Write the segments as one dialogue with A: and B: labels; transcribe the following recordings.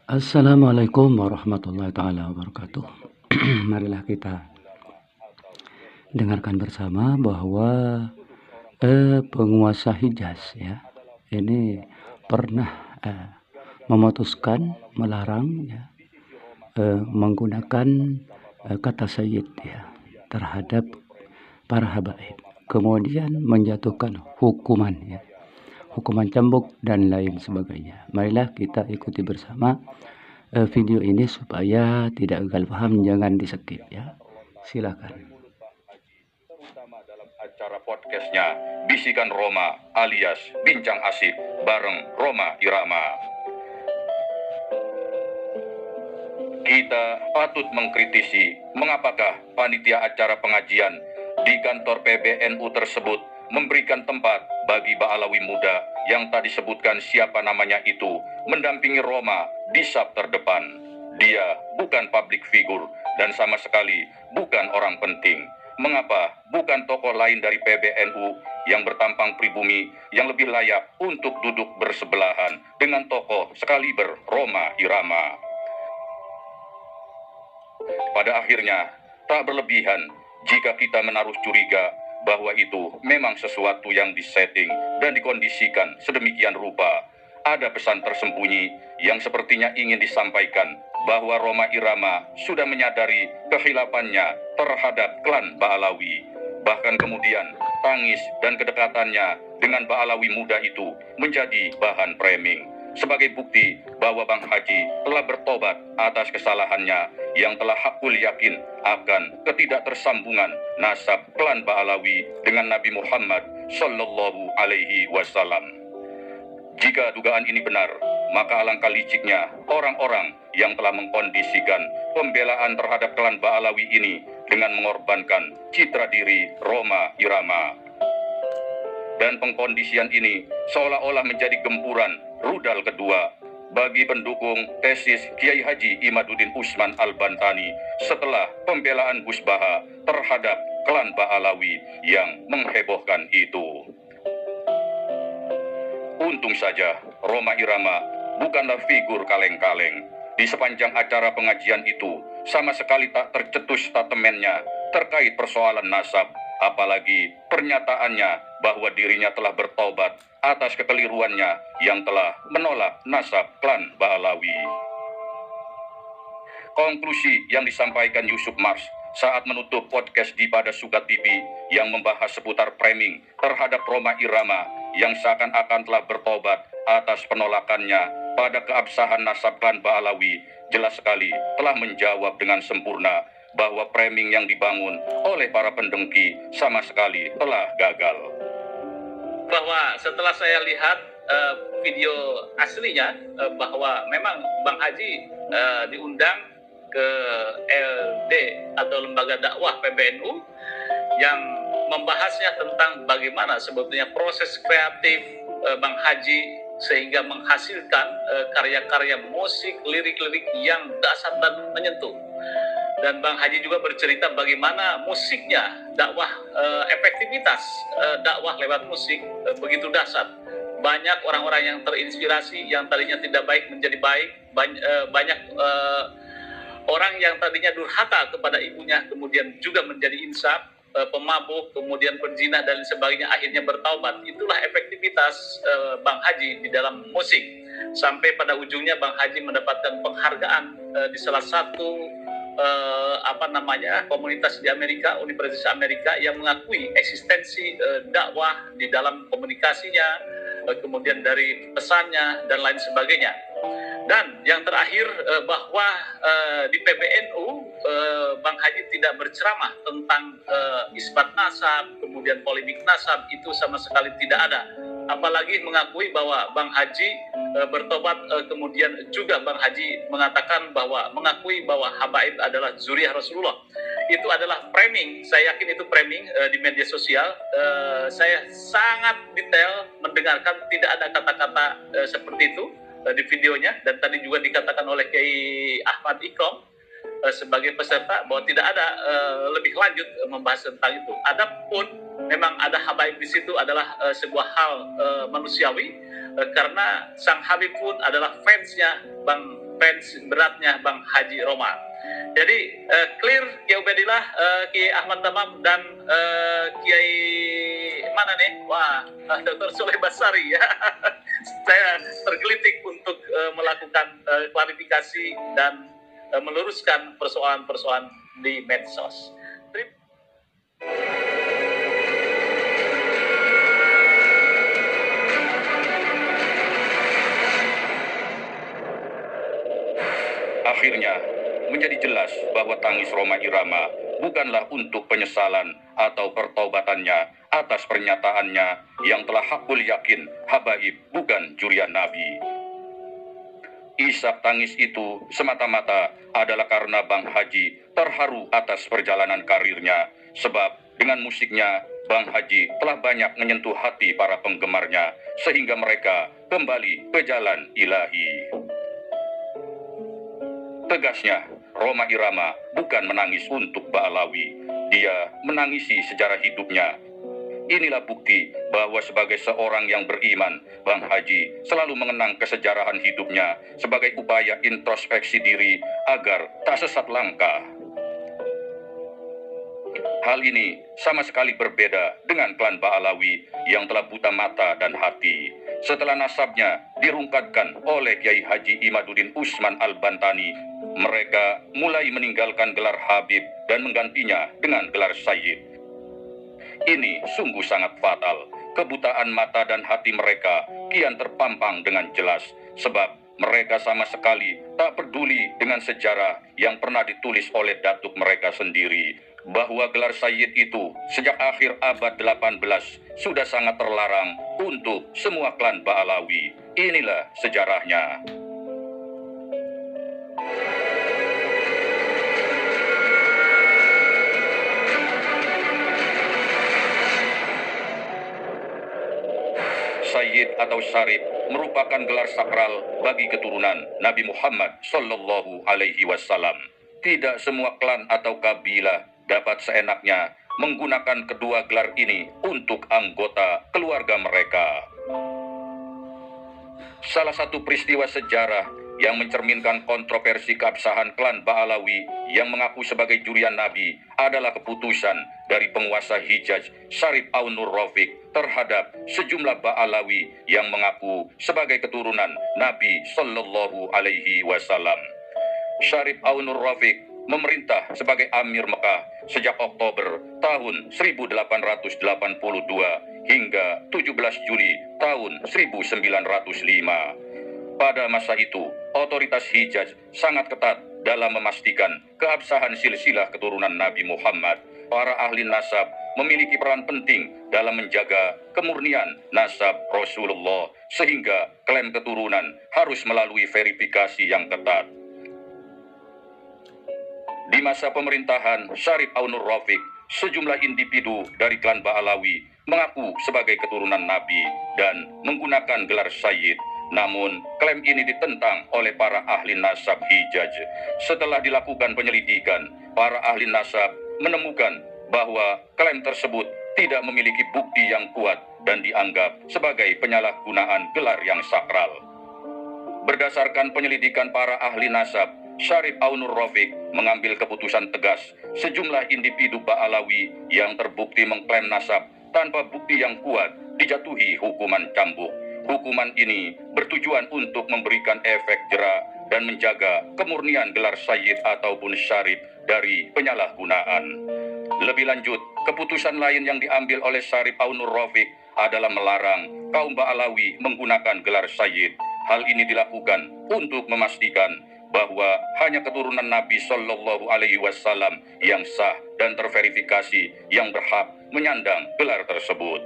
A: Assalamualaikum warahmatullahi taala wabarakatuh. Marilah kita dengarkan bersama bahwa penguasa Hijaz ya ini pernah memutuskan melarang ya menggunakan kata sayyid ya terhadap para habaib. Kemudian menjatuhkan hukuman cambuk dan lain sebagainya. Marilah kita ikuti bersama video ini supaya tidak gagal paham, jangan di skip ya. Silakan.
B: Terutama dalam acara podcastnya Bisikan Roma alias Bincang Asik bareng Roma Irama. Kita patut mengkritisi mengapakah panitia acara pengajian di kantor PBNU tersebut memberikan tempat bagi Ba'alawi muda yang tadi sebutkan siapa namanya itu mendampingi Roma di saf terdepan. Dia bukan public figure dan sama sekali bukan orang penting. Mengapa bukan tokoh lain dari PBNU yang bertampang pribumi yang lebih layak untuk duduk bersebelahan dengan tokoh sekaliber Roma Irama? Pada akhirnya, tak berlebihan jika kita menaruh curiga bahwa itu memang sesuatu yang disetting dan dikondisikan sedemikian rupa. Ada pesan tersembunyi yang sepertinya ingin disampaikan bahwa Roma Irama sudah menyadari kehilafannya terhadap klan Ba'alawi. Bahkan kemudian tangis dan kedekatannya dengan Ba'alawi muda itu menjadi bahan framing. Sebagai bukti bahwa Bang Haji telah bertobat atas kesalahannya yang telah hakul yakin akan ketidaktersambungan nasab klan Ba'alawi dengan Nabi Muhammad Sallallahu Alaihi Wasallam. Jika dugaan ini benar, maka alangkah liciknya orang-orang yang telah mengkondisikan pembelaan terhadap klan Ba'alawi ini dengan mengorbankan citra diri Roma Irama. Dan pengkondisian ini seolah-olah menjadi gempuran rudal kedua bagi pendukung tesis Kiai Haji Imaduddin Usman Al-Bantani setelah pembelaan Gus Baha terhadap klan Ba'alawi yang menghebohkan itu. Untung saja Roma Irama bukanlah figur kaleng-kaleng. Di sepanjang acara pengajian itu sama sekali tak tercetus statementnya terkait persoalan nasab, apalagi pernyataannya bahwa dirinya telah bertobat atas kekeliruannya yang telah menolak nasab klan Ba'alawi. Konklusi yang disampaikan Yusuf Mars saat menutup podcast di Pada Suka TV yang membahas seputar framing terhadap Roma Irama yang seakan-akan telah bertobat atas penolakannya pada keabsahan nasab klan Ba'alawi jelas sekali telah menjawab dengan sempurna bahwa framing yang dibangun oleh para pendengki sama sekali telah gagal.
C: Bahwa setelah saya lihat video aslinya bahwa memang Bang Haji diundang ke LD atau Lembaga Dakwah PBNU yang membahasnya tentang bagaimana sebetulnya proses kreatif Bang Haji sehingga menghasilkan karya-karya musik, lirik-lirik yang dahsyat dan menyentuh. Dan Bang Haji juga bercerita bagaimana musiknya, dakwah efektivitas dakwah lewat musik begitu dahsyat. Banyak orang-orang yang terinspirasi, yang tadinya tidak baik menjadi baik. Banyak orang yang tadinya durhaka kepada ibunya kemudian juga menjadi insaf, pemabuk, kemudian penzina dan sebagainya akhirnya bertaubat. Itulah efektivitas Bang Haji di dalam musik. Sampai pada ujungnya Bang Haji mendapatkan penghargaan di salah satu komunitas di Amerika, Universitas Amerika yang mengakui eksistensi dakwah di dalam komunikasinya, kemudian dari pesannya dan lain sebagainya. Dan yang terakhir bahwa di PBNU Bang Haji tidak berceramah tentang isbat nasab, kemudian polemik nasab, itu sama sekali tidak ada. Apalagi mengakui bahwa Bang Haji bertobat, kemudian juga Bang Haji mengakui bahwa habaib adalah zuriyah Rasulullah. Itu adalah framing, saya yakin itu framing di media sosial. Saya sangat detail mendengarkan, tidak ada kata-kata seperti itu di videonya, dan tadi juga dikatakan oleh Kiai Ahmad Ikrom sebagai peserta bahwa tidak ada lebih lanjut membahas tentang itu. Adapun memang ada habaib di situ adalah sebuah hal manusiawi, karena sang Habib pun adalah fansnya Bang fans beratnya Bang Haji Roma. Jadi clear Kiai Ubedillah, Kiai Ahmad Tamam, dan Kiai mana nih? Wah, Dr. Soleh Basari ya. Saya tergelitik untuk melakukan klarifikasi dan meluruskan persoalan-persoalan di medsos.
B: Akhirnya, menjadi jelas bahwa tangis Rhoma Irama bukanlah untuk penyesalan atau pertaubatannya atas pernyataannya yang telah hakul yakin habaib bukan jurian Nabi. Isak tangis itu semata-mata adalah karena Bang Haji terharu atas perjalanan karirnya, sebab dengan musiknya Bang Haji telah banyak menyentuh hati para penggemarnya sehingga mereka kembali ke jalan ilahi. Tegasnya, Rhoma Irama bukan menangis untuk Ba'alawi, dia menangisi sejarah hidupnya. Inilah bukti bahwa sebagai seorang yang beriman, Bang Haji selalu mengenang kesejarahan hidupnya sebagai upaya introspeksi diri agar tak sesat langkah. Hal ini sama sekali berbeda dengan klan Ba'alawi yang telah buta mata dan hati. Setelah nasabnya dirungkatkan oleh Kiai Haji Imaduddin Usman Al-Bantani, mereka mulai meninggalkan gelar Habib dan menggantinya dengan gelar Sayyid. Ini sungguh sangat fatal. Kebutaan mata dan hati mereka kian terpampang dengan jelas, sebab mereka sama sekali tak peduli dengan sejarah yang pernah ditulis oleh datuk mereka sendiri, bahwa gelar Sayyid itu sejak akhir abad 18 sudah sangat terlarang untuk semua klan Ba'alawi. Inilah sejarahnya. Sayyid atau Syarif merupakan gelar sakral bagi keturunan Nabi Muhammad Sallallahu Alaihi Wasallam. Tidak semua klan atau kabilah dapat seenaknya menggunakan kedua gelar ini untuk anggota keluarga mereka. Salah satu peristiwa sejarah yang mencerminkan kontroversi keabsahan klan Ba'alawi yang mengaku sebagai jurian Nabi adalah keputusan dari penguasa Hijaz Syarif Aun-Nur Rafiq terhadap sejumlah Ba'alawi yang mengaku sebagai keturunan Nabi Sallallahu Alaihi Wasallam. Syarif Aun-Nur Rafiq memerintah sebagai Amir Mekah sejak Oktober tahun 1882 hingga 17 Juli tahun 1905. Pada masa itu, otoritas Hijaz sangat ketat dalam memastikan keabsahan silsilah keturunan Nabi Muhammad. Para ahli nasab memiliki peran penting dalam menjaga kemurnian nasab Rasulullah, sehingga klaim keturunan harus melalui verifikasi yang ketat. Di masa pemerintahan Syarif Aun-Nur Rafiq, sejumlah individu dari klan Ba'alawi mengaku sebagai keturunan Nabi dan menggunakan gelar Sayyid. Namun, klaim ini ditentang oleh para ahli nasab Hijaz. Setelah dilakukan penyelidikan, para ahli nasab menemukan bahwa klaim tersebut tidak memiliki bukti yang kuat dan dianggap sebagai penyalahgunaan gelar yang sakral. Berdasarkan penyelidikan para ahli nasab, Syarif Aun-Nur Rafiq mengambil keputusan tegas sejumlah individu Ba'alawi yang terbukti mengklaim nasab tanpa bukti yang kuat dijatuhi hukuman cambuk. Hukuman ini bertujuan untuk memberikan efek jera dan menjaga kemurnian gelar Sayyid ataupun Syarif dari penyalahgunaan. Lebih lanjut, keputusan lain yang diambil oleh Syarif Aun-Nur Rafiq adalah melarang kaum Ba'alawi menggunakan gelar Sayyid. Hal ini dilakukan untuk memastikan bahwa hanya keturunan Nabi Sallallahu Alaihi Wasallam yang sah dan terverifikasi yang berhak menyandang gelar tersebut.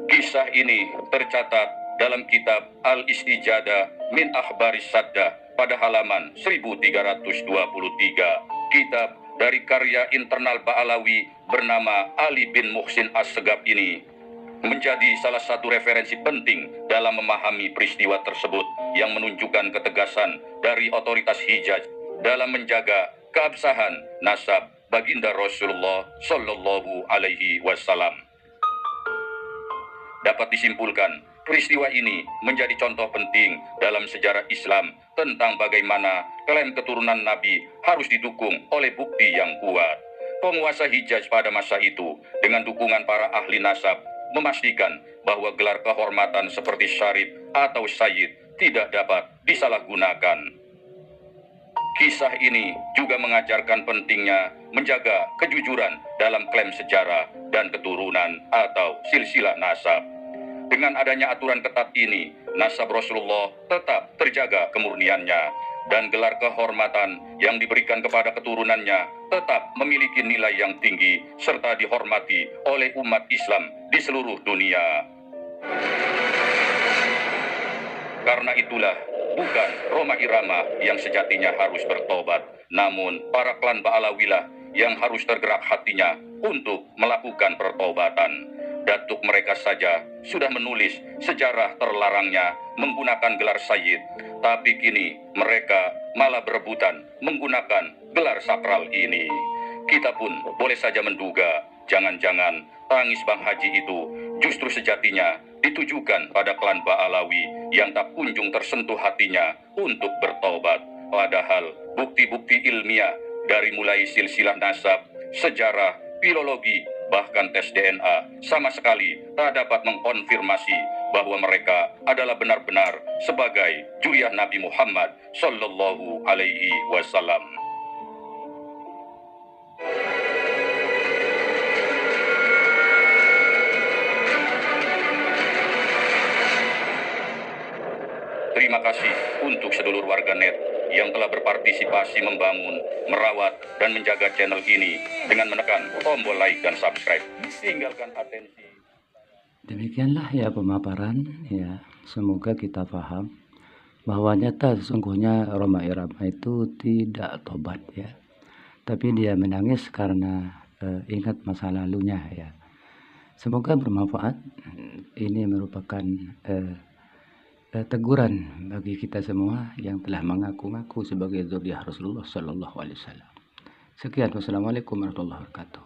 B: Kisah ini tercatat dalam kitab Al-Istijadah min Akhbaris Saddah pada halaman 1323. Kitab dari karya internal Ba'alawi bernama Ali bin Muhsin As-Segaf ini menjadi salah satu referensi penting dalam memahami peristiwa tersebut yang menunjukkan ketegasan dari otoritas Hijaz dalam menjaga keabsahan nasab baginda Rasulullah Sallallahu Alaihi Wasallam. Dapat disimpulkan, Peristiwa ini menjadi contoh penting dalam sejarah Islam tentang bagaimana klaim keturunan Nabi harus didukung oleh bukti yang kuat. Penguasa Hijaz pada masa itu dengan dukungan para ahli nasab memastikan bahwa gelar kehormatan seperti Syarif atau Sayyid tidak dapat disalahgunakan. Kisah ini juga mengajarkan pentingnya menjaga kejujuran dalam klaim sejarah dan keturunan atau silsilah nasab. Dengan adanya aturan ketat ini, nasab Rasulullah tetap terjaga kemurniannya dan gelar kehormatan yang diberikan kepada keturunannya tetap memiliki nilai yang tinggi serta dihormati oleh umat Islam di seluruh dunia. Karena itulah, bukan Roma Irama yang sejatinya harus bertobat, namun para klan Ba'alawilah yang harus tergerak hatinya untuk melakukan pertobatan. Datuk mereka saja sudah menulis sejarah terlarangnya menggunakan gelar Sayyid, tapi kini mereka malah berebutan menggunakan gelar sakral ini. Kita pun boleh saja menduga, jangan-jangan tangis Bang Haji itu justru sejatinya ditujukan pada klan Ba'alawi yang tak kunjung tersentuh hatinya untuk bertobat. Padahal bukti-bukti ilmiah dari mulai silsilah nasab, sejarah, filologi, bahkan tes DNA sama sekali tak dapat mengkonfirmasi bahwa mereka adalah benar-benar sebagai zuriyah Nabi Muhammad Sallallahu Alaihi Wasallam. Terima kasih untuk sedulur warganet yang telah berpartisipasi membangun, merawat, dan menjaga channel ini dengan menekan tombol like dan subscribe. Tinggalkan atensi.
A: Demikianlah ya pemaparan ya. Semoga kita paham bahwa nyata sesungguhnya Roma Irama itu tidak tobat ya. Tapi dia menangis karena ingat masa lalunya ya. Semoga bermanfaat. Ini merupakan teguran bagi kita semua yang telah mengaku-ngaku sebagai zuriyah Rasulullah Sallallahu Alaihi Wasallam. Sekian, wassalamualaikum warahmatullahi wabarakatuh.